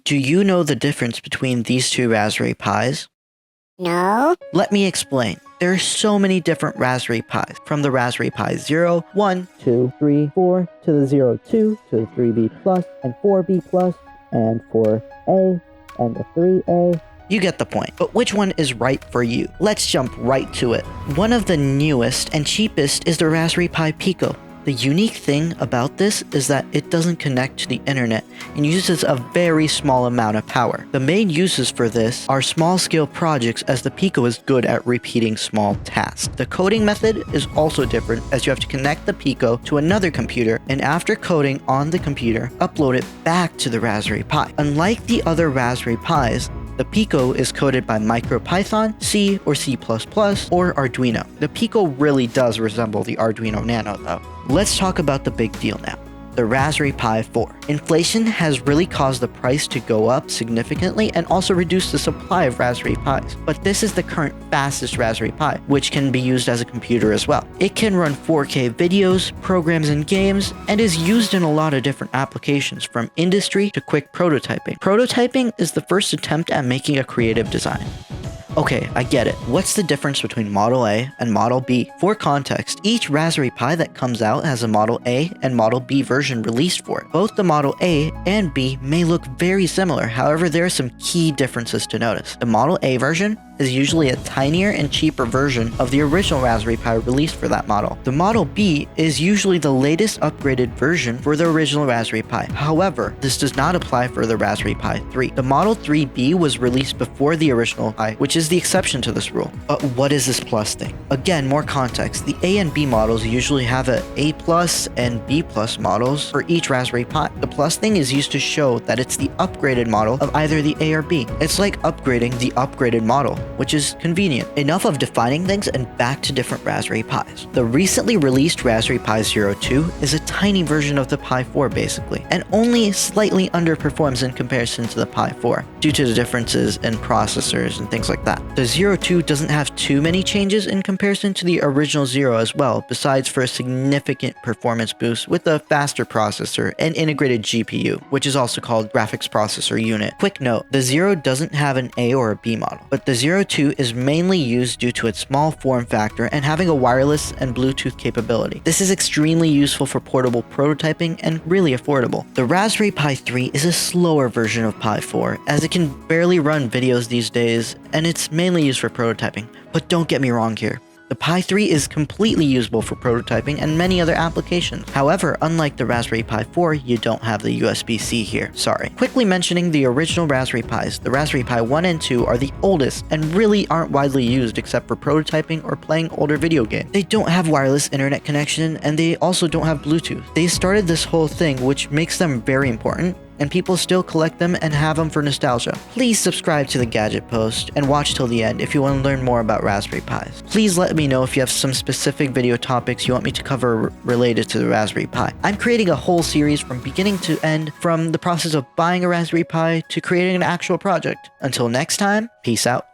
Do you know the difference between these two Raspberry Pis? No? Let me explain. There are so many different Raspberry Pis, from the Raspberry Pi 0, 1, 2, 3, 4, to the 0, 2, to the 3B Plus, and 4B Plus, and 4A, and the 3A. You get the point, but which one is right for you? Let's jump right to it. One of the newest and cheapest is the Raspberry Pi Pico. The unique thing about this is that it doesn't connect to the internet and uses a very small amount of power. The main uses for this are small-scale projects, as the Pico is good at repeating small tasks. The coding method is also different, as you have to connect the Pico to another computer, and after coding on the computer, upload it back to the Raspberry Pi. Unlike the other Raspberry Pis, the Pico is coded by MicroPython, C or C++, or Arduino. The Pico really does resemble the Arduino Nano though. Let's talk about the big deal now. The Raspberry Pi 4. Inflation has really caused the price to go up significantly and also reduced the supply of Raspberry Pis. But this is the current fastest Raspberry Pi, which can be used as a computer as well. It can run 4K videos, programs, and games, and is used in a lot of different applications, from industry to quick prototyping. Prototyping is the first attempt at making a creative design. Okay, I get it. What's the difference between Model A and Model B? For context, each Raspberry Pi that comes out has a Model A and Model B version released for it. Both the Model A and B may look very similar, however there are some key differences to notice. The Model A version is usually a tinier and cheaper version of the original Raspberry Pi released for that model. The Model B is usually the latest upgraded version for the original Raspberry Pi. However, this does not apply for the Raspberry Pi 3. The Model 3B was released before the original Pi, which is the exception to this rule. But what is this plus thing? Again, more context. The A and B models usually have a A plus and B plus models for each Raspberry Pi. The plus thing is used to show that it's the upgraded model of either the A or B. It's like upgrading the upgraded model, which is convenient. Enough of defining things, and back to different Raspberry Pis. The recently released Raspberry Pi 02 is a tiny version of the Pi 4 basically, and only slightly underperforms in comparison to the Pi 4 due to the differences in processors and things like that. The 02 doesn't have too many changes in comparison to the original 0 as well, besides for a significant performance boost with a faster processor and integrated GPU, which is also called graphics processor unit. Quick note, the 0 doesn't have an A or a B model, but the 02 is mainly used due to its small form factor and having a wireless and Bluetooth capability. This is extremely useful for portable prototyping and really affordable. The Raspberry Pi 3 is a slower version of Pi 4, as it can barely run videos these days, and it's mainly used for prototyping. But don't get me wrong here. The Pi 3 is completely usable for prototyping and many other applications. However, unlike the Raspberry Pi 4, you don't have the USB-C here. Sorry. Quickly mentioning the original Raspberry Pis, the Raspberry Pi 1 and 2 are the oldest and really aren't widely used except for prototyping or playing older video games. They don't have wireless internet connection, and they also don't have Bluetooth. They started this whole thing, which makes them very important, and people still collect them and have them for nostalgia. Please subscribe to the Gadget Post and watch till the end if you want to learn more about Raspberry Pis. Please let me know if you have some specific video topics you want me to cover related to the Raspberry Pi. I'm creating a whole series from beginning to end, from the process of buying a Raspberry Pi to creating an actual project. Until next time, peace out.